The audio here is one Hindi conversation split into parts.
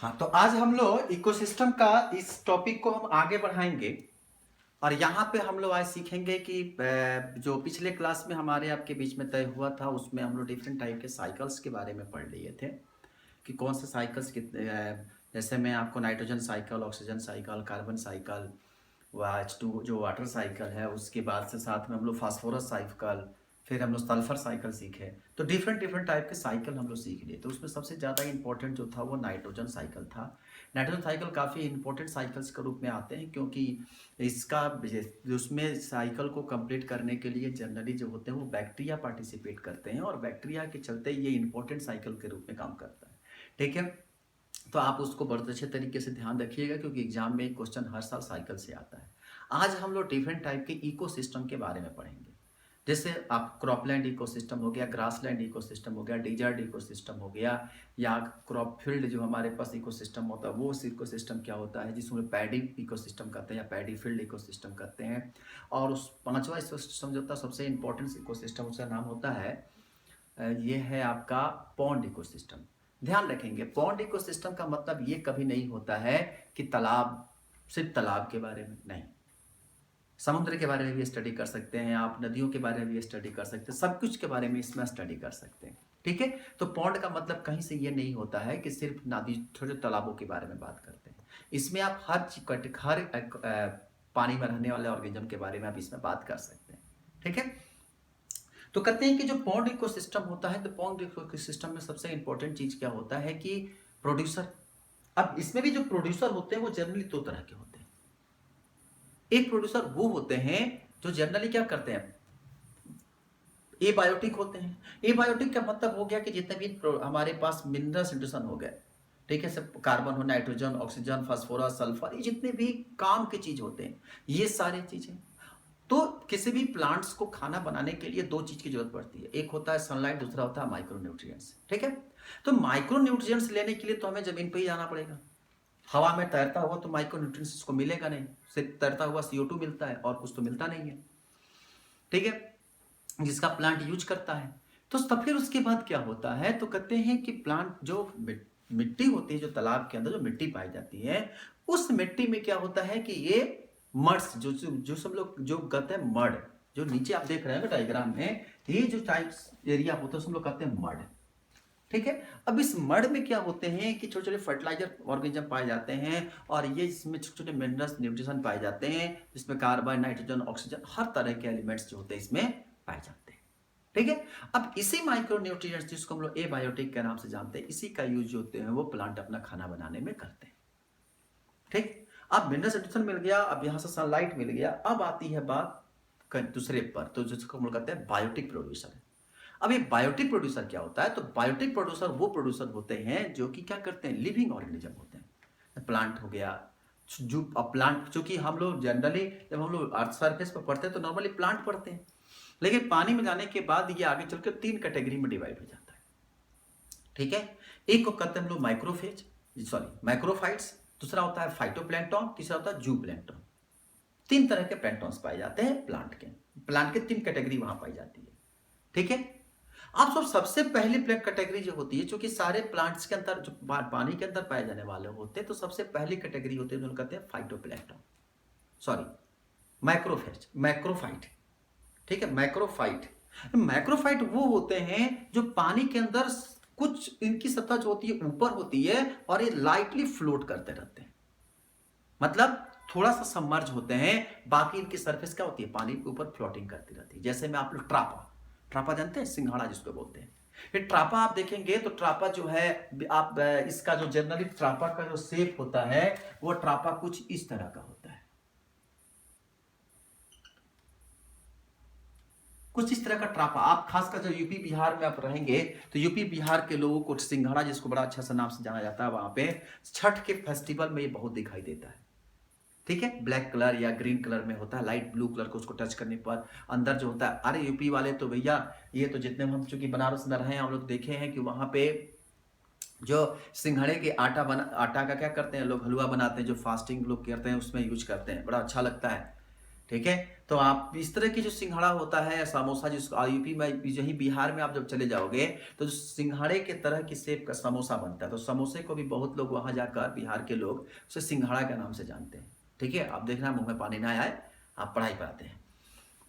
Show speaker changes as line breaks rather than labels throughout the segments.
हाँ, तो आज हम लोग इकोसिस्टम का इस टॉपिक को हम आगे बढ़ाएंगे और यहाँ पे हम लोग आज सीखेंगे कि जो पिछले क्लास में हमारे आपके बीच में तय हुआ था उसमें हम लोग डिफरेंट टाइप के साइकिल्स के बारे में पढ़ लिए थे कि कौन से साइकिल्स कितने जैसे मैं आपको nitrogen cycle, oxygen cycle, carbon cycle, H2 जो वाटर साइकिल है, उसके बाद से साथ में हम लोग फास्फोरस साइकिल, फिर हम लोग सल्फर साइकिल सीखे। तो डिफरेंट डिफरेंट टाइप के साइकिल हम लोग सीख लिए। तो उसमें सबसे ज़्यादा इंपॉर्टेंट जो था वो नाइट्रोजन साइकिल था। नाइट्रोजन साइकिल काफ़ी इंपॉर्टेंट साइकिल्स के रूप में आते हैं क्योंकि इसका उसमें साइकिल को कंप्लीट करने के लिए जनरली जो होते हैं वो बैक्टीरिया पार्टिसिपेट करते हैं और बैक्टीरिया के चलते ये इंपॉर्टेंट साइकिल के रूप में काम करता है। ठीक है, तो आप उसको बहुत अच्छे तरीके से ध्यान रखिएगा क्योंकि एग्जाम में क्वेश्चन हर साल साइकिल से आता है। आज हम लोग डिफरेंट टाइप के इकोसिस्टम के बारे में पढ़ेंगे। जैसे आप क्रॉपलैंड इकोसिस्टम हो गया, ग्रासलैंड इकोसिस्टम हो गया, डिजर्ट इकोसिस्टम हो गया, या क्रॉप फील्ड जो हमारे पास इकोसिस्टम होता है वो इकोसिस्टम क्या होता है जिसमें पैडी इकोसिस्टम कहते हैं या पैडी फील्ड इकोसिस्टम कहते हैं। और उस पांचवा इकोसिस्टम जो होता है सबसे इंपॉर्टेंट इकोसिस्टम, उसका नाम होता है ये है आपका पॉन्ड इकोसिस्टम। ध्यान रखेंगे, पॉन्ड इकोसिस्टम का मतलब ये कभी नहीं होता है कि तालाब, सिर्फ तालाब के बारे में नहीं, समुद्र के बारे में भी स्टडी कर सकते हैं आप, नदियों के बारे में भी स्टडी कर सकते हैं, सब कुछ के बारे में इसमें स्टडी कर सकते हैं। ठीक है, तो पॉन्ड का मतलब कहीं से ये नहीं होता है कि सिर्फ नदी, छोटे तालाबों के बारे में बात करते हैं। इसमें आप हर पानी में रहने वाले ऑर्गेनिज्म के बारे में आप इसमें बात कर सकते हैं। ठीक है, तो कहते हैं कि जो पॉन्ड इकोसिस्टम होता है, तो पॉन्ड इकोसिस्टम में सबसे इंपॉर्टेंट चीज क्या होता है कि प्रोड्यूसर। अब इसमें भी जो प्रोड्यूसर होते हैं वो जनरली दो तरह के होते हैं। एक प्रोड्यूसर वो होते हैं जो जनरली क्या करते हैं, एबायोटिक होते हैं। एबायोटिक का मतलब हो गया कि जितने भी हमारे पास मिनरल सिंथेसिस हो गए, ठीक है, सब कार्बन हो, नाइट्रोजन, ऑक्सीजन, फास्फोरस, सल्फर, ये जितने भी काम की चीज होते हैं, ये सारी चीजें। तो किसी भी प्लांट्स को खाना बनाने के लिए दो चीज की जरूरत पड़ती है, एक होता है सनलाइट, दूसरा होता है माइक्रोन्यूट्रिएंट्स। ठीक है, तो माइक्रोन्यूट्रिएंट्स लेने के लिए तो हमें जमीन पर ही जाना पड़ेगा। हवा में तैरता हुआ तो माइक्रोन्यूट्रिएंट्स को मिलेगा नहीं, सिर्फ तैरता हुआ CO2 मिलता है और कुछ तो मिलता नहीं है। ठीक है, जिसका प्लांट यूज करता है। तो तब फिर उसके बाद क्या होता है, तो कहते हैं कि प्लांट जो मिट्टी होती है, जो तालाब के अंदर जो मिट्टी पाई जाती है, उस मिट्टी में क्या होता है कि ये मड्स जो सब लोग जो कहते हैं मड, जो नीचे आप देख रहे हैं डायग्राम में, ये जो टाइप्स एरिया होता है सब लोग कहते हैं मड। ठीक है, अब इस मड में क्या होते हैं कि छोटे छोटे फर्टिलाइजर ऑर्गेनिज्म पाए जाते हैं और ये इसमें छोटे छोटे मिनरल्स, न्यूट्रिशन पाए जाते हैं, जिसमें कार्बन, नाइट्रोजन, ऑक्सीजन, हर तरह के एलिमेंट्स जो होते हैं इसमें पाए जाते हैं। ठीक है, अब इसी माइक्रो न्यूट्रिएंट्स जिसको हम लोग एबायोटिक के नाम से जानते हैं, इसी का यूज जो होते हैं वो प्लांट अपना खाना बनाने में करते हैं। ठीक, अब मिनरल न्यूट्रिशन मिल गया, अब यहां से सनलाइट मिल गया, अब आती है बात दूसरे पर, तो जिसको हम लोग कहते हैं बायोटिक प्रोड्यूसर। अब ये बायोटिक प्रोड्यूसर क्या होता है, तो बायोटिक प्रोड्यूसर वो प्रोड्यूसर होते हैं जो कि क्या करते हैं, लिविंग ऑर्गेनिज्म होते हैं। प्लांट हो गया, जो प्लांट, चूंकि हम लोग जनरली जब हम लोग अर्थ सरफेस पर पढ़ते हैं तो नॉर्मली प्लांट पढ़ते हैं, लेकिन पानी में जाने के बाद ये आगे चलकर 3 कैटेगरी में डिवाइड हो जाता है। ठीक है, एक को कहते हैं हम लोग माइक्रोफेज, सॉरी माइक्रोफाइट्स, दूसरा होता है फाइटोप्लैंक्टन, तीसरा होता है जूप्लैंक्टन। 3 तरह के प्लैंक्टन्स पाए जाते हैं प्लांट के 3 कैटेगरी वहां पाई जाती है। ठीक है, आप सबसे पहली प्लांट कैटेगरी जो होती है, क्योंकि सारे प्लांट्स के अंदर जो पानी के अंदर पाए जाने वाले होते हैं, तो सबसे पहली कैटेगरी होती है जो कहते हैं फाइटोप्लैंक्टन, सॉरी मैक्रोफेज, मैक्रोफाइट। ठीक है, मैक्रोफाइट। मैक्रोफाइट वो होते हैं जो पानी के अंदर कुछ इनकी सतह जो होती है ऊपर होती है और ये लाइटली फ्लोट करते रहते हैं, मतलब थोड़ा सा सबमर्ज होते हैं, बाकी इनकी सरफेस क्या होती है, पानी के ऊपर फ्लोटिंग करती रहती है। जैसे में आप लोग ट्रापा, ट्रापा जानते हैं, सिंघाड़ा जिसको बोलते हैं, ये ट्रापा आप देखेंगे तो ट्रापा जो है, आप इसका जो जनरली ट्रापा का जो शेप होता है वो ट्रापा कुछ इस तरह का होता है, कुछ इस तरह का ट्रापा। आप खासकर जब यूपी बिहार में आप रहेंगे तो यूपी बिहार के लोगों को सिंघाड़ा, जिसको बड़ा अच्छा सा नाम से जाना जाता है, वहां पे छठ के फेस्टिवल में ये बहुत दिखाई देता है। ठीक है, ब्लैक कलर या ग्रीन कलर में होता है, लाइट ब्लू कलर को उसको टच करने पर अंदर जो होता है, अरे यूपी वाले तो भैया, ये तो जितने हम चूंकि बनारस में रहे हैं हम लोग देखे हैं कि वहां पे जो सिंघाड़े के आटा का क्या करते हैं लोग, हलवा बनाते हैं, जो फास्टिंग लोग करते हैं उसमें यूज करते हैं, बड़ा अच्छा लगता है। ठीक है? तो आप इस तरह की जो सिंघाड़ा होता है या समोसा जिसको यूपी में यहीं बिहार में आप जब चले जाओगे तो जो सिंघाड़े के तरह की शेप का समोसा बनता है। तो समोसे को भी बहुत लोग वहाँ जाकर बिहार के लोग उसे सिंघाड़ा के नाम से जानते हैं। ठीक है? आप देखना मुँह में पानी ना आए, आप पढ़ाई पर आते हैं।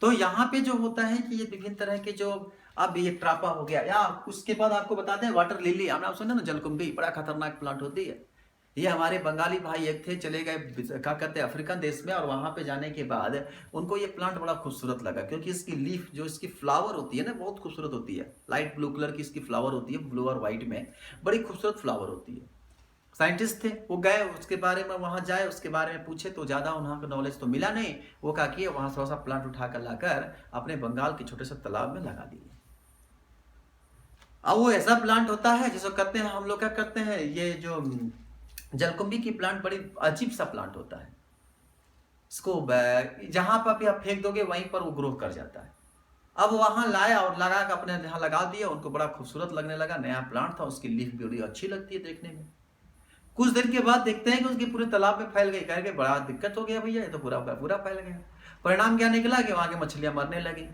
तो यहाँ पे जो होता है कि ये विभिन्न तरह के जो अब ये ट्रापा हो गया या उसके बाद आपको बताते हैं वाटर लिली, आपने आप सुना ना जलकुंभी, बड़ा खतरनाक प्लांट होती है। ये हमारे बंगाली भाई एक थे, चले गए क्या कहते हैं अफ्रीकन देश में, और वहां पे जाने के बाद उनको ये प्लांट बड़ा खूबसूरत लगा क्योंकि इसकी लीफ जो इसकी फ्लावर होती है ना बहुत खूबसूरत होती है। लाइट ब्लू कलर की इसकी फ्लावर होती है, ब्लू और व्हाइट में बड़ी खूबसूरत फ्लावर होती है। साइंटिस्ट थे वो गए उसके बारे में, वहां जाए उसके बारे में पूछे तो ज्यादा उन्हें नॉलेज तो मिला नहीं। वो क्या किए वहां थोड़ा सा प्लांट उठा कर लाकर अपने बंगाल के छोटे से तालाब में लगा दिए। अब वो ऐसा प्लांट होता है जिसको कहते हैं हम लोग क्या करते हैं, ये जो जलकुंभी की प्लांट बड़ी अजीब सा प्लांट होता है। इसको जहां पर भी आप फेंक दोगे वहीं पर वो ग्रो कर जाता है। अब वहां लाया और लगा कर अपने यहाँ लगा दिया, उनको बड़ा खूबसूरत लगने लगा, नया प्लांट था, उसकी लीफ भी बड़ी अच्छी लगती है देखने में। कुछ दिन के बाद देखते हैं कि उसके पूरे तालाब में फैल गई, कह के बड़ा दिक्कत हो गया भैया, ये तो पूरा पूरा फैल गया। परिणाम क्या निकला कि वहां की मछलियां मरने लगी।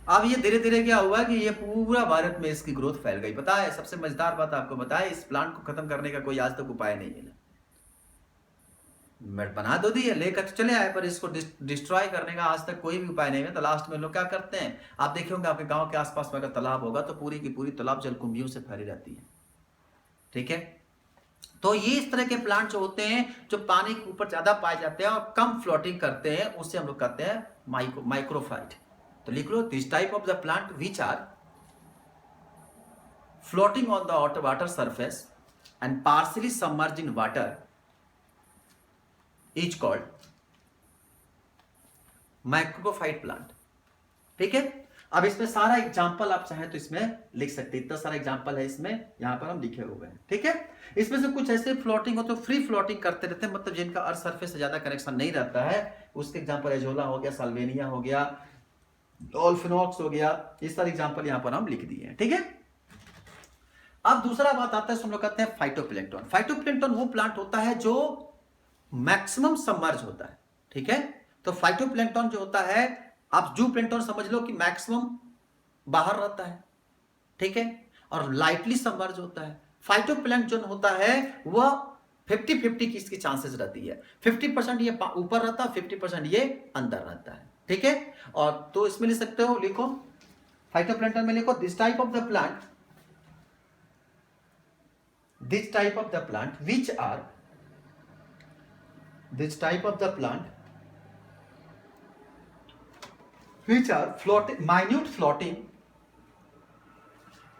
अब ये धीरे धीरे क्या हुआ कि ये पूरा भारत में इसकी ग्रोथ फैल गई। पता है सबसे मजेदार बात आपको बताए, इस प्लांट को खत्म करने का कोई आज तक उपाय नहीं मिला। मैं बना दो दिए लेकर तो चले आए, पर इसको डिस्ट्रॉय करने का आज तक कोई भी उपाय नहीं है। तो लास्ट में लोग क्या करते हैं, आप देखे होंगे आपके गांव के आसपास में अगर तालाब होगा तो पूरी की पूरी तालाब जलकुंभियों से भरी रहती है। ठीक है? तो ये इस तरह के प्लांट जो होते हैं जो पानी के ऊपर ज्यादा पाए जाते हैं और कम फ्लोटिंग करते हैं, उससे हम लोग कहते हैं माइक्रोफाइट। तो लिख लो, this type of the plant which are floating on the water surface and partially submerged in water is called microphyte plant. ठीक है? अब इसमें सारा एग्जांपल आप चाहें तो इसमें लिख सकते हैं, इतना सारा एग्जांपल है इसमें, यहां पर हम लिखे हुए हैं। ठीक है? इसमें से कुछ ऐसे फ्लोटिंग हो तो फ्री फ्लोटिंग करते रहते हैं, मतलब जिनका अर्थ सरफेस से ज्यादा कनेक्शन नहीं रहता है, उसके एग्जांपल एजोला हो गया, साल्वेनिया हो गया, ऑल्फिनॉक्स हो गया, इस सारे एग्जांपल यहां पर हम लिख दिए हैं। ठीक है? अब दूसरा बात आता है, हम लोग कहते हैं फाइटोप्लैंक्टन। फाइटोप्लैंक्टन वो प्लांट होता है जो मैक्सिमम सबमर्ज होता है। ठीक है? तो फाइटोप्लैंक्टन जो होता है, आप जू प्लैंक्टन समझ लो कि मैक्सिमम बाहर रहता है। ठीक है? और लाइटली सबमर्ज होता है। फाइटोप्लैंक्टन होता है वह 50-50 की इसकी चांसेस रहती है। 50% ये ऊपर रहता है, 50% ये अंदर रहता है। ठीक है? और तो इसमें लिख सकते हो, लिखो फाइटोप्लैंक्टन में लिखो, this type of the plant which are floating,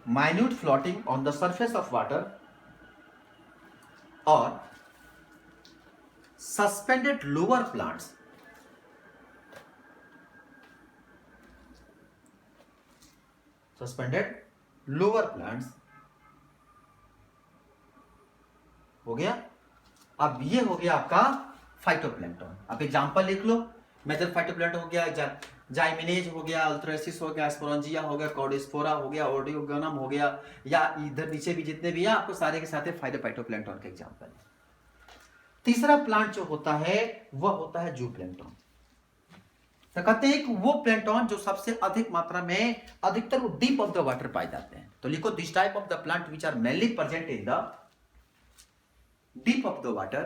minute floating on the surface of water or suspended lower plants हो गया। अब ये हो गया आपका फाइटोप्लैंक्टन। अब एग्जांपल लिख लो, मेजर फाइटोप्लैंक्टन हो गया, जाइमिनेज हो गया, अल्ट्रेसिस हो गया, स्पोरंजिया हो गया, कॉर्डिस्फोरा हो गया, ओडियोगोनम हो गया, या इधर नीचे भी जितने भी है आपको सारे के साथ फाइटोप्लैंक्टन के एग्जांपल। तीसरा प्लांट जो होता है वह होता है जू प्लैंक्टन। तो कहते हैं कि वो प्लैंक्टन जो सबसे अधिक मात्रा में अधिकतर वो डीप ऑफ द वाटर पाए जाते हैं। तो लिखो, this type of the plant which are mainly present in the deep of the water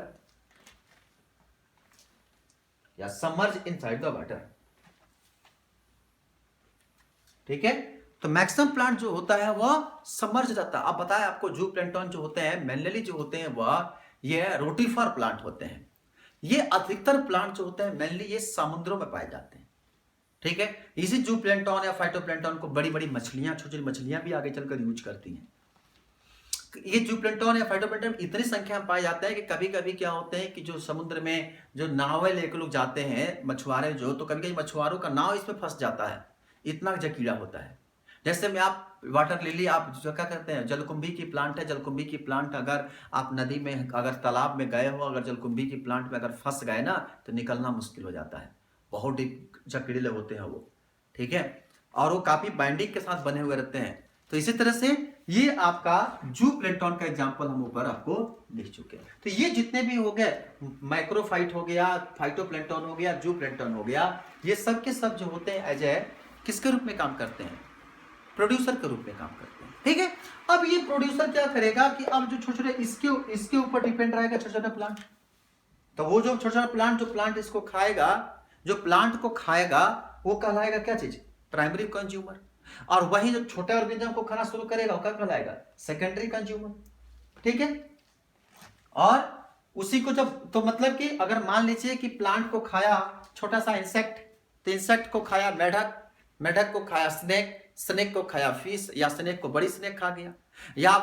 या submerged inside the water। ठीक है? तो मैक्सिमम प्लांट जो होता है वह सबमर्ज रहता है। अब बताएं आपको, जू प्लैंक्टन जो होते हैं मेनली जो होते हैं वह ये रोटिफर प्लांट होते हैं। ये अधिकतर प्लांट जो होते हैं मेनली ये समुद्रों में पाए जाते हैं। ठीक है? इसी जू प्लैंक्टन या फाइटोप्लैंक्टन को बड़ी बड़ी मछलियां, छोटी मछलियां भी आगे चलकर यूज करती हैं। ये जू प्लैंक्टन या फाइटोप्लैंक्टन इतनी संख्या में पाए जाते हैं कि कभी कभी क्या होते हैं कि जो समुद्र में जो नावें लेकर लोग जाते हैं मछुआरे जो, तो कभी कभी मछुआरों का नाव इसमें फंस जाता है, इतना कीड़ा होता है। जैसे में आप वाटर लिली, आप जो क्या कहते हैं जलकुंभी की प्लांट है, जलकुंभी की प्लांट अगर आप नदी में अगर तालाब में गए हो, अगर जलकुंभी की प्लांट में अगर फंस गए ना तो निकलना मुश्किल हो जाता है, बहुत डीप जकीड़े होते हैं वो। ठीक है? और वो काफी बाइंडिंग के साथ बने हुए रहते हैं। तो इसी तरह से ये आपका जू प्लैंक्टन का एग्जांपल हम ऊपर आपको लिख चुके हैं। तो ये जितने भी हो गए, माइक्रोफाइट हो गया, फाइटोप्लैंक्टन हो गया, जू प्लैंक्टन हो गया, ये सब के सब जो होते हैं एज ए किसके रूप में काम करते हैं? प्रोड्यूसर के रूप में काम करते हैं। ठीक है, अब ये प्रोड्यूसर क्या करेगा कि अब जो छोटे छोटे इसके ऊपर डिपेंड रहेगा छोटा छोटा प्लांट, तो वो जो छोटा छोटा प्लांट, जो प्लांट इसको खाएगा, जो प्लांट को खाएगा वो कहलाएगा क्या चीज? Primary consumer. और वही जो छोटे ऑर्गेनिज्म को खाना शुरू करेगा वो क्या कहलाएगा? Secondary consumer. ठीक है, और उसी को जब, तो मतलब कि अगर मान लीजिए कि प्लांट को खाया छोटा सा इंसेक्ट, तो इंसेक्ट को खाया मेढक, मेढक को खाया स्नेक, स्नेक को खाया फिश, या स्नेक को बड़ी स्नेक खा गया, या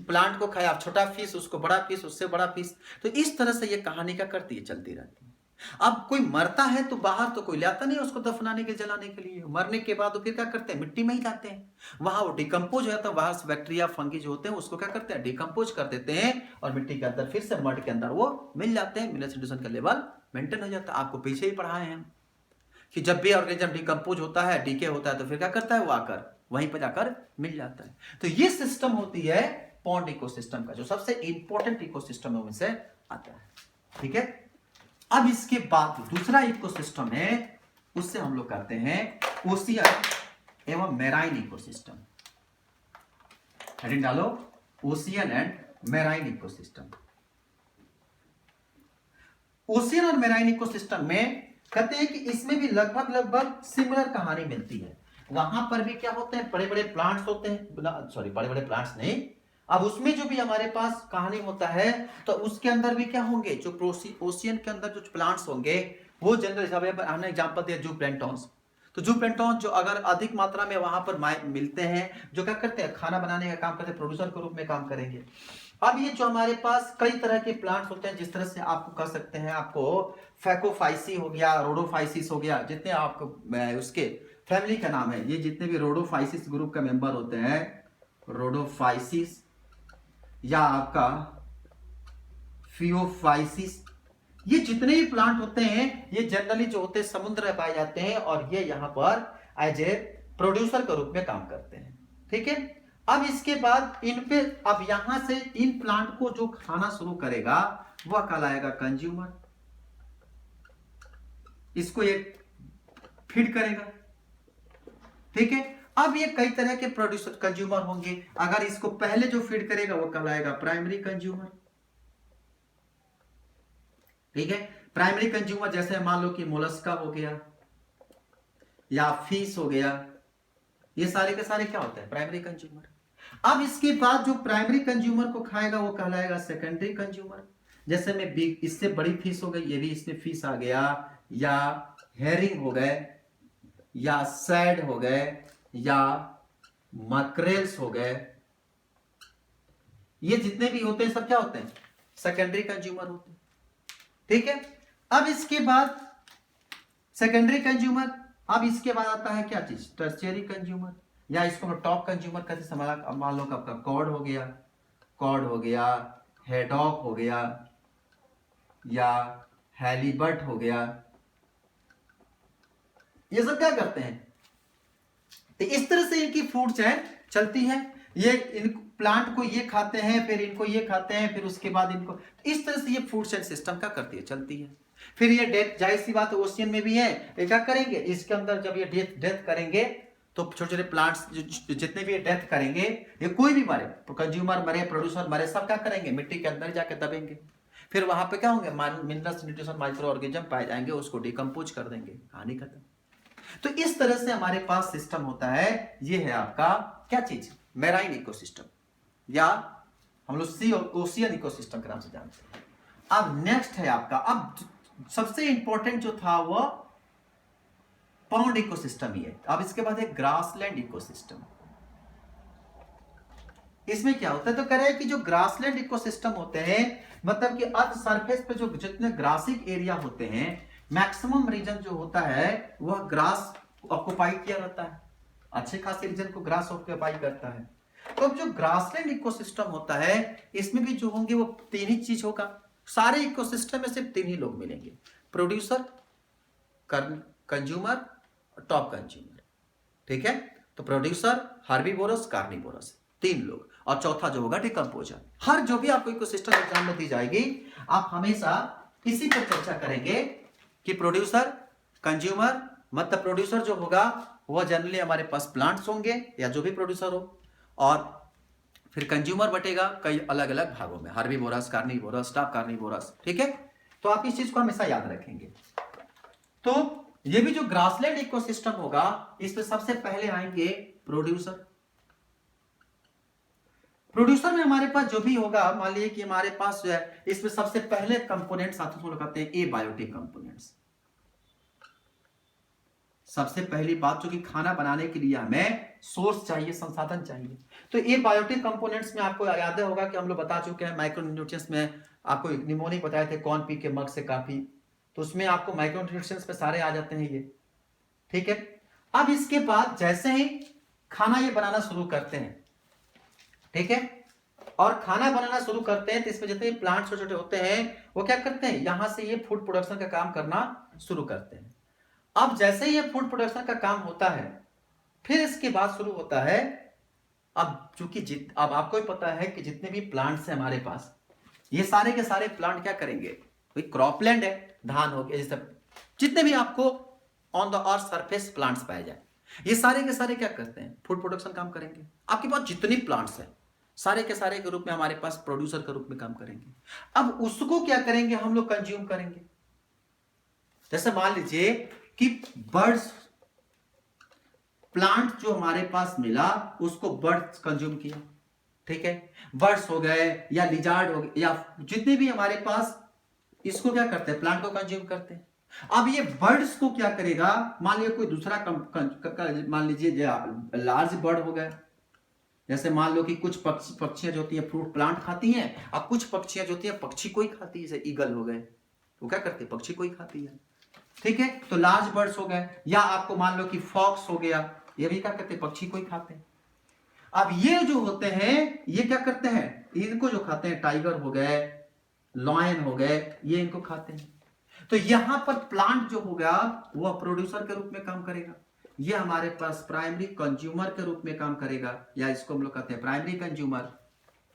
प्लांट को खाया छोटा फिश, उसको बड़ा फिश, उससे बड़ा फिश। तो इस तरह से ये कहानी क्या करती है? चलती रहती है। अब कोई मरता है तो बाहर तो कोई लाता नहीं उसको दफनाने के, जलाने के लिए। मरने के बाद वो फिर क्या करते हैं? मिट्टी में ही जाते हैं, वहां वो डिकम्पोज हो जाता है, वहां से बैक्टीरिया फंगी जो होते हैं उसको क्या करते हैं? डिकम्पोज कर देते हैं, और मिट्टी के अंदर फिर से मड के अंदर वो मिल जाते हैं, मिनरल सॉल्यूशन का लेवल मेंटेन हो जाता है। आपको पीछे ही पढ़ाए हैं कि जब भी ऑर्गेनिज्म डिकम्पोज होता है, डीके होता है, तो फिर क्या करता है? वो आकर वहीं पर जाकर मिल जाता है। तो ये सिस्टम होती है पॉन्ड इकोसिस्टम का, जो सबसे इंपॉर्टेंट इकोसिस्टम है उनसे आता है। ठीक है, अब इसके बाद दूसरा इकोसिस्टम है, उससे हम लोग करते हैं ओशियन एवं मैराइन इकोसिस्टम। हेडिंग डालो, ocean and marine ecosystem. Ocean और मैराइन इकोसिस्टम में कहते हैं कि इसमें भी लगभग लगभग सिमिलर कहानी मिलती है। वहां पर भी क्या होते हैं? बड़े बड़े प्लांट्स होते हैं, सॉरी बड़े बड़े प्लांट्स नहीं, अब उसमें जो भी हमारे पास कहानी होता है, तो उसके अंदर भी क्या होंगे? जो ओशियन के अंदर जो प्लांट्स होंगे वो जनरल, हमने एग्जांपल दिया जू प्लैंक्टन्स। तो जू प्लैंक्टन जो अगर अधिक मात्रा में वहां पर मिलते हैं, जो क्या करते हैं? खाना बनाने का काम करते हैं, प्रोड्यूसर के रूप में काम करेंगे। अब ये जो हमारे पास कई तरह के प्लांट्स होते हैं, जिस तरह से आपको कह सकते हैं, आपको फैकोफाइसी हो गया, रोडोफाइसिस हो गया, जितने आपको उसके फैमिली का नाम है, ये जितने भी रोडोफाइसिस ग्रुप का मेंबर होते हैं, रोडोफाइसिस या आपका फियोफाइसिस, ये जितने भी प्लांट होते हैं ये जनरली जो होते हैं समुद्र में पाए जाते हैं, और ये यहां पर एज ए प्रोड्यूसर के रूप में काम करते हैं। ठीक है, अब इसके बाद इन पे, अब यहां से इन प्लांट को जो खाना शुरू करेगा वह कहलाएगा कंज्यूमर। इसको ये फीड करेगा। ठीक है, अब ये कई तरह के प्रोड्यूसर कंज्यूमर होंगे। अगर इसको पहले जो फीड करेगा वो कहलाएगा प्राइमरी कंज्यूमर। ठीक है, प्राइमरी कंज्यूमर जैसे मान लो कि मोलस्का हो गया या फिश हो गया, ये सारे के सारे क्या होते हैं? Primary consumer. अब इसके बाद जो प्राइमरी कंज्यूमर को खाएगा वो कहलाएगा सेकेंडरी कंज्यूमर। जैसे में बिग, इससे बड़ी फिश हो गई, ये भी इसमें फिश आ गया, या हेरिंग हो गए, या सैड हो गए, या मकरेल्स हो गए, ये जितने भी होते हैं सब क्या होते हैं? सेकेंडरी कंज्यूमर होते हैं। ठीक है, अब इसके बाद सेकेंडरी कंज्यूमर, अब इसके बाद आता है क्या चीज? टर्शियरी कंज्यूमर, या इसको हम टॉप कंज्यूमर कहते हैं। मान लो कि आपका कॉड हो गया, कॉड हो गया, हेडॉक हो गया, या हैलीबर्ट हो गया, ये सब क्या करते हैं? तो इस तरह से इनकी फूड चेन चलती है। ये इन प्लांट को ये खाते हैं, फिर इनको ये खाते हैं, फिर उसके बाद इनको, तो इस तरह से ये फूड चेन सिस्टम क्या करती है? चलती है। फिर ये डेथ, जाहिर सी बात है ओशियन में भी है, ये क्या करेंगे? इसके अंदर जब ये डेथ करेंगे तो छोटे छोटे प्लांट्स जितने भी डेथ करेंगे, ये कोई भी मरे, कंज्यूमर मरे, प्रोड्यूसर मरे, सब क्या करेंगे? मिट्टी के अंदर जाके दबेंगे। फिर वहां पे क्या होंगे? मिनरल्स, न्यूट्रिशन, माइक्रो ऑर्गेनिज्म पाए जाएंगे, उसको डिकम्पोज कर देंगे, कहानी खत्म। तो इस तरह से हमारे पास सिस्टम होता है। ये है आपका क्या चीज? मैराइन इकोसिस्टम, या हम लोग सी ओशियन इकोसिस्टम के नाम से जानते हैं। अब नेक्स्ट है आपका, अब सबसे इंपॉर्टेंट जो था वो पॉन्ड इकोसिस्टम ही है। अब इसके बाद है ग्रासलैंड इकोसिस्टम। इसमें क्या होता है? तो कह रहे हैं कि जो ग्रासलैंड इकोसिस्टम होते हैं, मतलब कि अर्थ सरफेस पे जो जितने ग्रासिक एरिया होते हैं, मैक्सिमम रीजन जो होता है वह ग्रास ऑक्युपाई किया रहता है। अच्छे खासे रीजन को ग्रास ऑक्युपाई करता है। तो अब जो ग्रासलैंड इकोसिस्टम होता है, इसमें भी जो होंगे वो तीन ही चीज होगा। सारे इकोसिस्टम में सिर्फ तीन ही लोग मिलेंगे, प्रोड्यूसर, कंज्यूमर, टॉप कंज्यूमर। ठीक है, तो प्रोड्यूसर, हर्बीवोरस, कार्निवोरस, 3 लोग, और चौथा जो होगा डिकम्पोजर। हर जो भी आपको इकोसिस्टम एग्जाम में दी जाएगी, आप हमेशा इसी पर चर्चा करेंगे कि प्रोड्यूसर, कंज्यूमर, मतलब प्रोड्यूसर जो होगा वह जनरली हमारे पास प्लांट्स होंगे या जो भी प्रोड्यूसर हो, और फिर कंज्यूमर बटेगा कई अलग अलग भागों में, हर्बीवोरस, कार्निवोरस, स्टॉप कार्निवोरस, ठीक है। तो आप इस चीज को हमेशा याद रखेंगे। तो ये भी जो ग्रासलैंड इकोसिस्टम होगा, इसमें सबसे पहले आएंगे प्रोड्यूसर। प्रोड्यूसर में हमारे पास जो भी होगा, मान लीजिए कि हमारे पास जो है, इसमें सबसे पहले कंपोनेंट्स आते हैं, कहते हैं एबायोटिक कंपोनेंट्स। सबसे पहली बात जो कि खाना बनाने के लिए हमें सोर्स चाहिए, संसाधन चाहिए। तो ये बायोटिक कंपोनेंट्स में आपको याद होगा कि हम लोग बता चुके हैं, माइक्रोन्यूट्रिएंट्स में आपको निमोनिक बताए थे, कौन पी के मग से काफी, तो उसमें आपको माइक्रोन्यूट्रिएंट्स में सारे आ जाते हैं ये, ठीक है। अब इसके बाद जैसे ही खाना ये बनाना शुरू करते हैं, ठीक है, और खाना बनाना शुरू करते हैं, तो इसमें जितने प्लांट छोटे छोटे होते हैं वो क्या करते हैं, यहां से ये फूड प्रोडक्शन का काम करना शुरू करते हैं। अब जैसे ही ये फूड प्रोडक्शन का काम होता है, फिर इसके बाद शुरू होता है, अब चूंकि अब आपको ही पता है कि जितने भी प्लांट्स हैं हमारे पास, ये सारे के सारे प्लांट क्या करेंगे, कोई क्रॉपलैंड है, धान हो गया, जैसे जितने भी आपको on the earth surface plants पाए जाए, ये सारे के सारे क्या करते हैं, फूड प्रोडक्शन काम करेंगे। आपके पास जितनी प्लांट्स हैं सारे के सारे के रूप में हमारे पास प्रोड्यूसर के रूप में काम करेंगे। अब उसको क्या करेंगे, हम लोग कंज्यूम करेंगे। जैसे मान लीजिए कि बर्ड्स, प्लांट जो हमारे पास मिला उसको बर्ड्स कंज्यूम किया, ठीक है, बर्ड्स हो गए या लिजार्ड हो गए या जितने भी हमारे पास, इसको क्या करते हैं, प्लांट को कंज्यूम करते हैं। अब ये बर्ड्स को क्या करेगा, मान लीजिए कोई दूसरा मान लीजिए लार्ज बर्ड हो गया, जैसे मान लो कि कुछ पक्षियां जो होती हैं फ्रूट प्लांट खाती हैं, और कुछ पक्षियां जो होती हैं पक्षी को ही खाती है, जैसे ईगल हो गए, वो क्या करते हैं, पक्षी को ही खाती है, ठीक है। तो लार्ज बर्ड्स हो गए, या आपको मान लो कि फॉक्स हो गया, ये भी क्या करते हैं, पक्षी को ही खाते हैं। अब ये जो होते हैं ये क्या करते हैं, इनको जो खाते हैं, टाइगर हो गए, लॉयन हो गए, ये इनको खाते हैं। तो यहां पर प्लांट जो होगा वह प्रोड्यूसर के रूप में काम करेगा, ये हमारे पास प्राइमरी कंज्यूमर के रूप में काम करेगा, या इसको हम लोग कहते हैं प्राइमरी कंज्यूमर,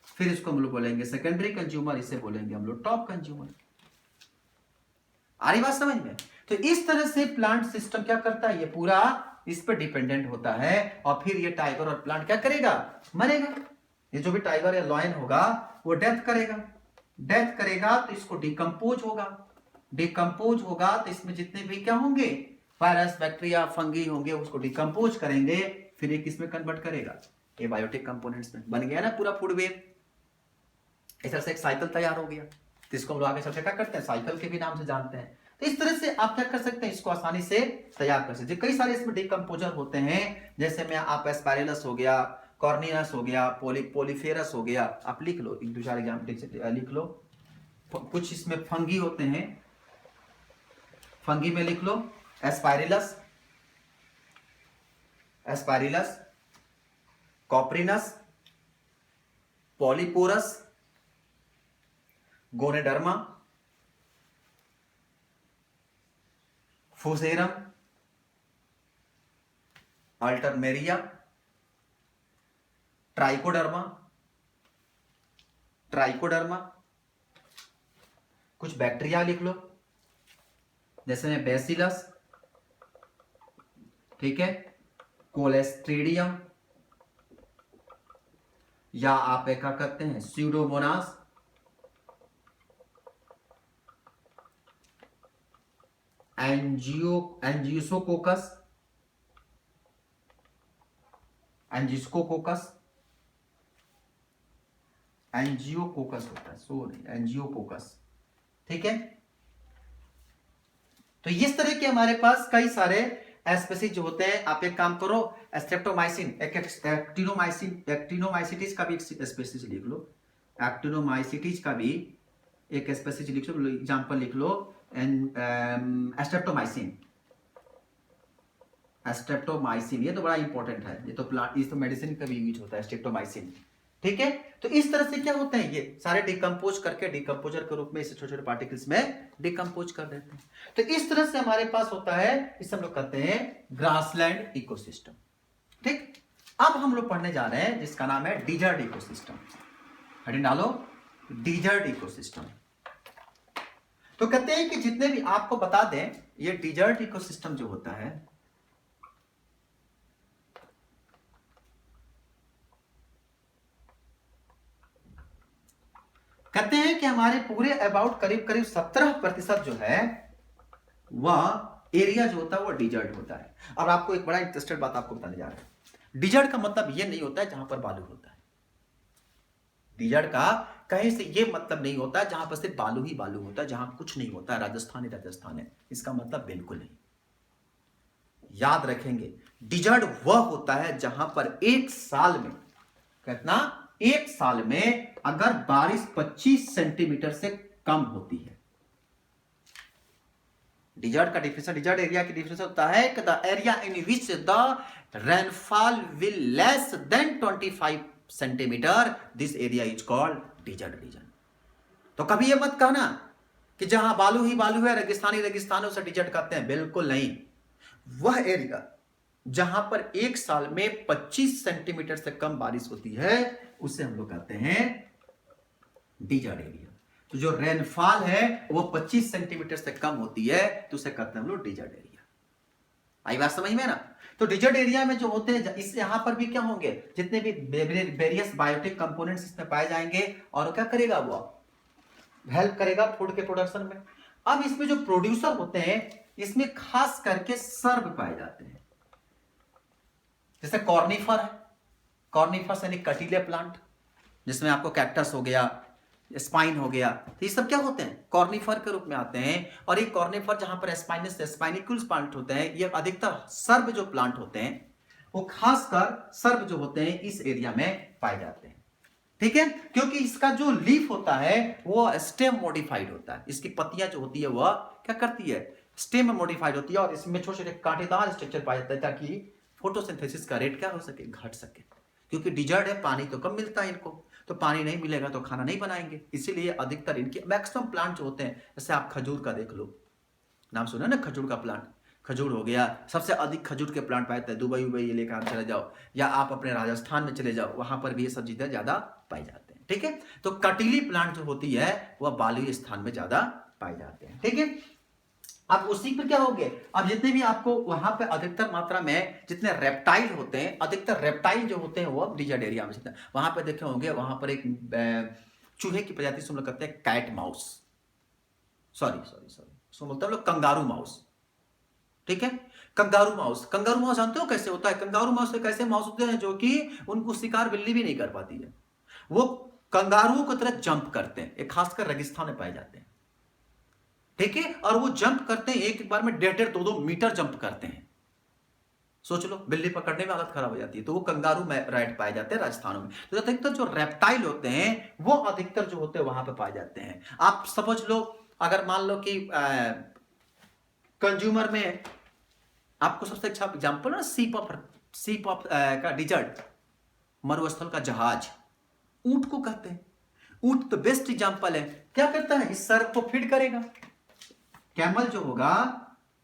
फिर इसको हम लोग बोलेंगे सेकेंडरी कंज्यूमर, इसे बोलेंगे हम लोग टॉप कंज्यूमर। आ रही बात समझ में। तो इस तरह से प्लांट सिस्टम क्या करता है, ये पूरा इस पर डिपेंडेंट होता है, और फिर ये टाइगर और प्लांट क्या करेगा, मरेगा। ये जो भी टाइगर या लॉयन होगा वो डेथ करेगा, डेथ करेगा तो इसको डिकम्पोज होगा, डिकम्पोज होगा तो इसमें जितने भी क्या होंगे, वायरस, बैक्टीरिया, फंगी होंगे, उसको डिकम्पोज करेंगे, फिर ये किसमें कन्वर्ट करेगा, ये बायोटिक कंपोनेंट्स में। बन गया ना पूरा फूड वेव, इस तरह से एक साइकिल तैयार हो गया, तो इसको हम लोग आगे चलकर क्या करते हैं, साइकिल के भी नाम से जानते हैं। तो इस तरह से आप क्या कर सकते हैं, इसको आसानी से तैयार कर सकते हैं। कई सारे इसमें डिकम्पोजर होते हैं, जैसे में आप एस्पारेलस हो गया, कॉर्नियस हो गया, पोलीफेरस हो गया, आप लिख लो, एक दो चार एग्जाम्पल लिख लो। कुछ इसमें फंगी होते हैं, फंगी में लिख लो एस्पाइरिलस, एस्पाइरिलस, कॉप्रिनस, पॉलीपोरस, गोनेडर्मा, फुसेरम, अल्टरमेरिया, ट्राइकोडर्मा, ट्राइकोडर्मा, कुछ बैक्टीरिया लिख लो, जैसे में बेसिलस, ठीक है, कोलेस्ट्रीडियम, या आप क्या करते हैं, स्यूडोमोनास, एंजियोकोकस, एंजिस्कोकोकस, एंजियोकोकस होता है, सॉरी एंजियोकोकस, ठीक है। तो इस तरह के हमारे पास कई सारे स्पीसीज जो होते हैं। आप एक काम करो, स्ट्रेप्टोमाइसिन, एक्टिनोमाइसिटीज का भी एक स्पीसीज लिख लो, एक्टिनोमाइसिटीज का भी एक स्पीसीज लिख लो, एग्जांपल लिख लो, स्ट्रेप्टोमाइसिन, स्ट्रेप्टोमाइसिन, ये तो बड़ा इंपॉर्टेंट है, ये तो प्लांट, इस तो मेडिसिन का भी यूज होता है स्ट्रेप्टोमाइसिन, ठीक है। तो इस तरह से क्या होते हैं, ये सारे डिकम्पोज करके डिकम्पोजर के रूप में इसे छोटे छोटे पार्टिकल्स में डिकम्पोज कर देते हैं। तो इस तरह से हमारे पास होता है, इसे हम लोग कहते हैं ग्रासलैंड इकोसिस्टम, ठीक। अब हम लोग पढ़ने जा रहे हैं जिसका नाम है डिजर्ट इकोसिस्टम। हेडिंग डालो, डिजर्ट इकोसिस्टम। तो कहते हैं कि जितने भी, आपको बता दें, ये डिजर्ट इकोसिस्टम जो होता है, कहते हैं कि हमारे पूरे अबाउट करीब करीब 17% जो है वह एरिया जो होता है वो डिजर्ट होता है। अब आपको एक बड़ा इंटरेस्टेड बात आपको बताने जा रहे हैं। डिजर्ट का मतलब ये नहीं होता है जहां पर बालू होता है। डिजर्ट का कहीं से ये मतलब नहीं होता है जहां पर सिर्फ बालू ही बालू होता है, जहां कुछ नहीं होता है, राजस्थान ही राजस्थान है, इसका मतलब बिल्कुल नहीं। याद रखेंगे, डिजर्ट वह होता है जहां पर एक साल में, कितना, एक साल में अगर बारिश 25 सेंटीमीटर से कम होती है। डिजर्ट का डिफिनेशन, डिजर्ट एरिया की डिफिनेशन होता है कि the area in which the rainfall will less than 25 centimetre, this area is called desert region. तो कभी यह मत कहना कि जहां बालू ही बालू है, रेगिस्तानी रेगिस्तान है, उसे डिजर्ट कहते हैं, बिल्कुल नहीं। वह एरिया जहां पर एक साल में 25 सेंटीमीटर से कम बारिश होती है उसे हम लोग कहते हैं डिजर्ट एरिया। तो जो रेनफॉल है वो 25 सेंटीमीटर से कम होती है तो उसे कहते हैं हम लोग डिजर्ट एरिया। आई बात समझ में ना? तो डिजर्ट एरिया में जो होते हैं, इस यहां पर भी क्या होंगे, जितने भी वेरियस बायोटिक कंपोनेंट्स इसमें पाए जाएंगे, और क्या करेगा, वो हेल्प करेगा फूड के प्रोडक्शन में। अब इसमें जो प्रोड्यूसर होते हैं, इसमें खास करके सर्ब पाए जाते हैं, जैसे कॉर्निफर है, कॉर्निफर यानी कटीले प्लांट, जिसमें आपको कैक्टस हो गया, स्पाइन हो गया, तो ये सब क्या होते हैं, कॉर्निफर के रूप में आते हैं। और ये कॉर्निफर जहां पर स्पाइनिकुल्स प्लांट होते हैं, ये अधिकतर सर्ब जो प्लांट होते हैं वो खासकर सर्ब जो होते हैं इस एरिया में पाए जाते हैं। ठीक है, क्योंकि इसका जो लीफ होता है वो स्टेम मॉडिफाइड होता है, इसकी पत्तियां जो होती है वह क्या करती है, स्टेम मॉडिफाइड होती है, और इसमें छोटे छोटे कांटेदार स्ट्रक्चर पाया जाता है ताकि फोटोसिंथेसिस का रेट क्या हो सके, घट सके। क्योंकि डिजर्ट है, पानी तो कम मिलता है इनको, तो पानी नहीं मिलेगा तो खाना नहीं बनाएंगे, इसीलिए अधिकतर इनके मैक्सिमम प्लांट जो होते हैं, जैसे आप खजूर का देख लो, नाम सुना ना खजूर का प्लांट, खजूर हो गया, सबसे अधिक खजूर के प्लांट पाए जाते हैं, दुबई उबई ये लेकर आप चले जाओ, या आप अपने राजस्थान में चले जाओ, वहां पर भी ये सब चीजें ज्यादा पाई जाते हैं। ठीक है, तो कटीली प्लांट जो होती है वह बालुई स्थान में ज्यादा पाए जाते हैं। ठीक है, अब उसी पर क्या हो गए, अब जितने भी आपको वहां पे अधिकतर मात्रा में जितने रेप्टाइल होते हैं, अधिकतर रेप्टाइल जो होते हैं वो डिजर्ट एरिया में, वहां पे देखे होंगे, वहां पर एक चूहे की प्रजाति से हम लोग कहते हैं कैट माउस, सो बोलते हैं लोग कंगारू माउस। ठीक है, कंगारू माउस, कंगारू माउस जानते हो कैसे होता है, कंगारू माउस एक ऐसे माउस होते हैं जो कि उनको शिकार बिल्ली भी नहीं कर पाती है, वो कंगारुओं की तरह जंप करते हैं, एक खासकर रेगिस्तान में पाए जाते हैं। ठीक है, और वो जंप करते हैं, एक बार में 1.5-2 मीटर जंप करते हैं। सोच लो, बिल्ली पकड़ने में हालत खराब हो जाती है, तो वो कंगारू में राइट पाए जाते हैं राजस्थान में। तो अधिकतर जो रेप्टाइल होते हैं वो अधिकतर जो होते हैं वहां पे पाए जाते हैं। आप समझ लो, अगर मान लो कि कंज्यूमर में आपको सबसे अच्छा एग्जांपल ना, सीप ऑफ का डिजर्ट, मरुस्थल का जहाज, ऊंट को कहते हैं। ऊंट तो बेस्ट एग्जांपल है, क्या करता है, इस सर्प को फीड करेगा, कैमल जो होगा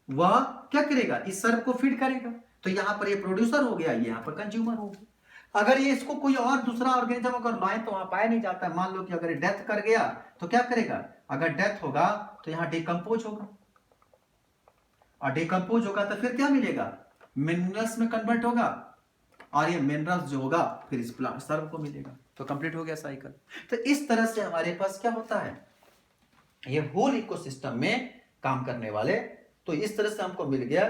वह क्या करेगा, इस सर्प को फीड करेगा, तो यहां पर ये प्रोड्यूसर हो गया, यहां पर कंज्यूमर हो गया। अगर ये इसको कोई और दूसरा ऑर्गेनिज्म अगर लाए तो वहां पाया नहीं जाता है, मान लो कि अगर डेथ कर गया तो क्या करेगा, अगर डेथ होगा तो यहां डिकम्पोज होगा, और डिकम्पोज होगा तो फिर क्या मिलेगा, मिनरल्स में कन्वर्ट होगा, और ये मिनरल्स जो होगा फिर इस सर्प को मिलेगा, तो कंप्लीट हो गया साइकिल। तो इस तरह से हमारे पास क्या होता है, ये होल इकोसिस्टम में काम करने वाले, तो इस तरह से हमको मिल गया।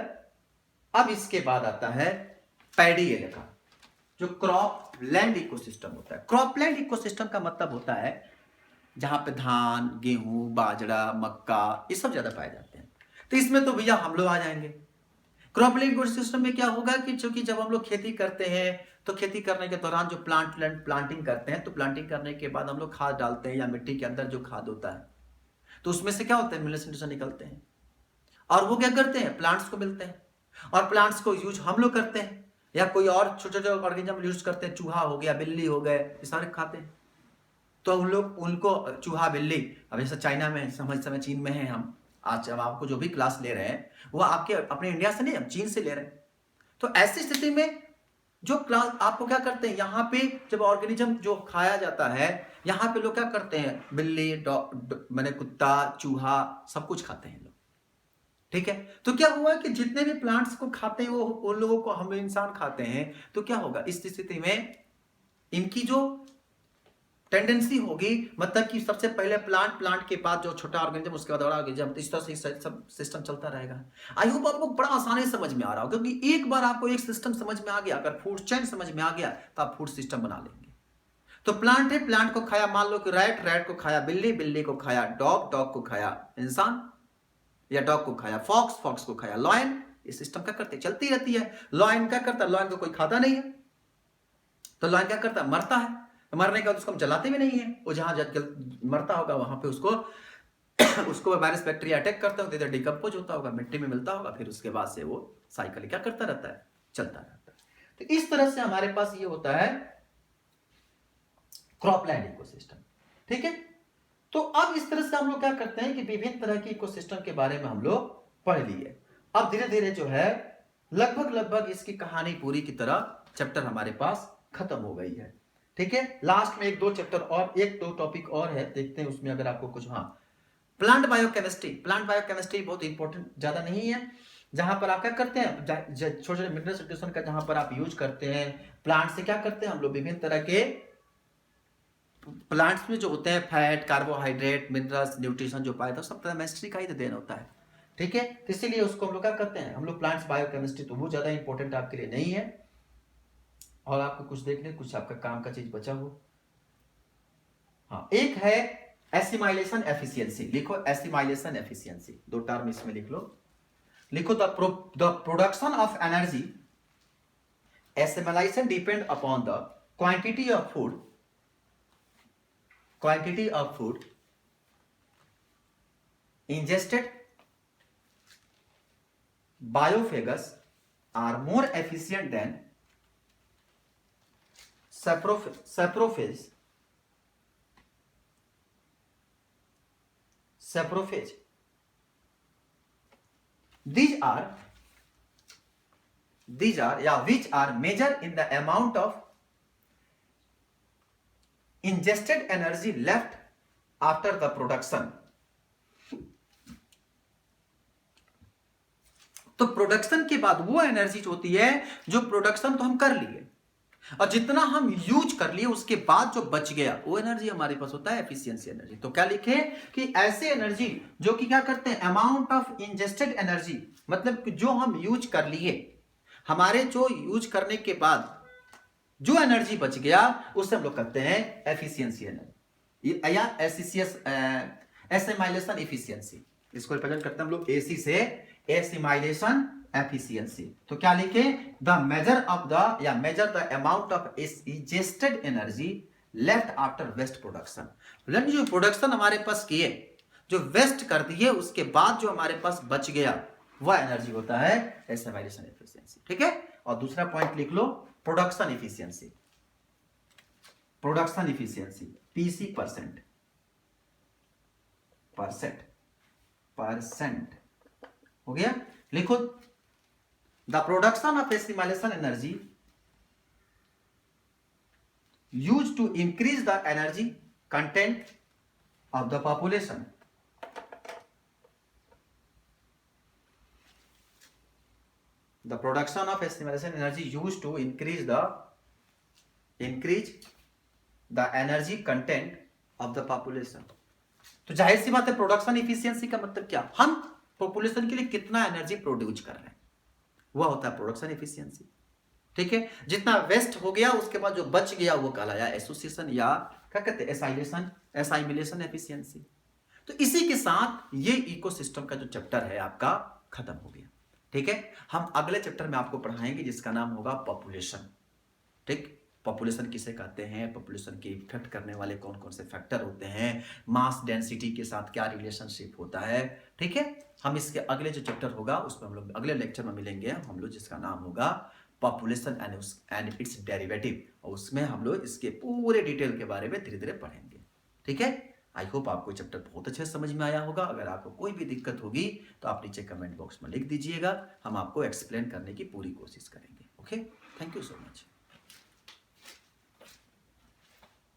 अब इसके बाद आता है पैडी इलाका, जो क्रॉप लैंड इकोसिस्टम होता है। क्रॉप लैंड इकोसिस्टम का मतलब होता है जहां पे धान, गेहूं, बाजरा, मक्का ये सब ज्यादा पाए जाते हैं। तो इसमें तो भैया हम लोग आ जाएंगे। क्रॉप लैंड इकोसिस्टम में क्या होगा कि चूंकि जब हम लोग खेती करते हैं तो खेती करने के दौरान जो प्लांटिंग करते हैं, तो प्लांटिंग करने के बाद हम लोग खाद डालते हैं, या मिट्टी के अंदर जो खाद होता है, तो उसमें से क्या होता है, मिनरल्स न्यूट्रिशन निकलते हैं, और वो क्या करते हैं, प्लांट्स को मिलते हैं, और प्लांट्स को यूज हम लोग करते हैं, या कोई और छोटे छोटे ऑर्गेनिज्म यूज करते हैं, चूहा हो गया, बिल्ली हो गए, ये सारे खाते हैं। तो उन लोग उनको चूहा बिल्ली, अब जैसे चाइना में, समय चीन में है, हम आज हम आपको जो भी क्लास ले रहे हैं वो आपके अपने इंडिया से नहीं, हम चीन से ले रहे हैं। तो ऐसी स्थिति में जो क्लास आपको क्या करते हैं यहाँ पे, जब ऑर्गेनिज्म जो खाया जाता है, यहाँ पे लोग क्या करते हैं, बिल्ली मैंने कुत्ता चूहा सब कुछ खाते हैं लोग, ठीक है। तो क्या हुआ कि जितने भी प्लांट्स को खाते हैं वो उन लोगों को हम इंसान खाते हैं, तो क्या होगा इस स्थिति में, इनकी जो टेंडेंसी होगी, मतलब कि सबसे पहले प्लांट के बाद जो छोटा ऑर्गेनिज्म, उसके बाद बड़ा ऑर्गेनिज्म, इस तरह से सब सिस्टम चलता रहेगा। आई होप आपको बड़ा आसानी से समझ में आ रहा हो, क्योंकि एक बार आपको एक सिस्टम समझ में आ गया, अगर फूड चेन समझ में आ गया तो आप फूड सिस्टम बना लेंगे। तो प्लांट है, प्लांट को खाया मान लो कि रैट को खाया बिल्ली, बिल्ली को खाया डॉग को खाया इंसान, या डॉग को खाया फॉक्स को खाया लॉयन। ये सिस्टम क्या करते चलती रहती है। लॉयन क्या करता है, लॉयन को कोई खाता नहीं है, तो लॉयन क्या करता है, मरता है। मरने के बाद उसको हम जलाते भी नहीं है, वो जहां मरता होगा वहां पे उसको उसको वायरस बैक्टीरिया अटैक करता होगा, इधर डिकम्पोज होता होगा, मिट्टी में मिलता होगा, फिर उसके बाद से वो साइकिल क्या करता रहता है, चलता रहता है। तो इस तरह से हमारे पास ये होता है क्रॉपलैंड इकोसिस्टम, ठीक है। तो अब इस तरह से हम लोग क्या करते हैं कि विभिन्न तरह के इकोसिस्टम के बारे में हम लोग पढ़ लिए। अब धीरे धीरे जो है लगभग इसकी कहानी पूरी की तरह चैप्टर हमारे पास खत्म हो गई है, ठीक है। लास्ट में एक दो चैप्टर और, एक दो टॉपिक और है, देखते हैं उसमें अगर आपको कुछ, हाँ प्लांट बायोकेमिस्ट्री बहुत इंपॉर्टेंट ज्यादा नहीं है, जहां पर आप क्या करते हैं, छोटे छोटे मिनरल सब्स्टिट्यूशन का जहां पर आप यूज करते हैं, प्लांट से क्या करते हैं हम लोग, विभिन्न तरह के प्लांट्स में जो होते हैं फैट, कार्बोहाइड्रेट, मिनरल्स, न्यूट्रिशन जो पाया था सब केमिस्ट्री का ही देन होता है, ठीक है। तो इसीलिए उसको हम लोग क्या करते हैं, हम लोग प्लांट्स बायोकेमिस्ट्री, तो वो ज्यादा इंपॉर्टेंट आपके लिए नहीं है। और आपको कुछ देखने, कुछ आपका काम का चीज बचा हो, हाँ एक है एसिमाइलेशन एफिशिएंसी, लिखो एसिमाइलेशन एफिशिएंसी, दो टर्म इसमें लिख लो, लिखो the production of energy, assimilation depend upon the quantity of food ingested biophagus are more efficient than saprophage. These are which are measured in the amount of ingested energy left after the production. तो प्रोडक्शन के बाद वो एनर्जी होती है जो प्रोडक्शन तो हम कर लिए, और जितना हम यूज कर लिए उसके बाद जो बच गया वो एनर्जी हमारे पास होता है एफिशिएंसी एनर्जी। तो क्या लिखे कि ऐसे एनर्जी जो कि क्या करते हैं, अमाउंट ऑफ इंजेस्टेड एनर्जी, मतलब कि जो हम यूज कर लिए, हमारे जो यूज करने के बाद जो एनर्जी बच गया उससे हम लोग कहते हैं एफिशिएंसी एनर्जी या एसिमाइलेशन एफिशिएंसी। इसको रिप्रेजेंट करते हैं हम लोग एसी से, एसिमाइलेशन एफिशिएंसी। तो क्या लिखे, द मेजर ऑफ द या measure the amount of ingested energy left after waste production, मतलब जो प्रोडक्शन हमारे पास किए, जो वेस्ट कर दिए, उसके बाद जो हमारे पास बच गया वह एनर्जी होता है एसिमाइलेशन एफिशिएंसी, ठीक है। और दूसरा पॉइंट लिख लो, प्रोडक्शन इफिशियंसी पीसी परसेंट हो गया। लिखो the production of assimilation energy use to increase the energy content of the population, the production of assimilation energy used to increase the energy content of the population। तो जाहिर सी बात है प्रोडक्शन इफिशियंसी का मतलब क्या, हम पॉपुलेशन के लिए कितना एनर्जी प्रोड्यूस कर रहे हैं, वह होता है प्रोडक्शन इफिशियंसी, ठीक है। जितना वेस्ट हो गया उसके बाद जो बच गया वो कहलाया एसोसिएशन या क्या कहते हैं एसाइमिलेशन एफिशियंसी। तो इसी के साथ ये इकोसिस्टम का जो चैप्टर है आपका खत्म हो गया, ठीक है। हम अगले चैप्टर में आपको पढ़ाएंगे जिसका नाम होगा पॉपुलेशन, ठीक। पॉपुलेशन किसे कहते हैं, पॉपुलेशन के इफेक्ट करने वाले कौन कौन से फैक्टर होते हैं, मास डेंसिटी के साथ क्या रिलेशनशिप होता है, ठीक है। हम इसके अगले जो चैप्टर होगा उसमें हम लोग अगले लेक्चर में मिलेंगे हम लोग, जिसका नाम होगा पॉपुलेशन एंड इट्स डेरिवेटिव, और उसमें हम लोग इसके पूरे डिटेल के बारे में धीरे धीरे पढ़ेंगे, ठीक है। आई होप आपको चैप्टर बहुत अच्छे समझ में आया होगा। अगर आपको कोई भी दिक्कत होगी तो आप नीचे कमेंट बॉक्स में लिख दीजिएगा, हम आपको एक्सप्लेन करने की पूरी कोशिश करेंगे, okay. Thank you so much.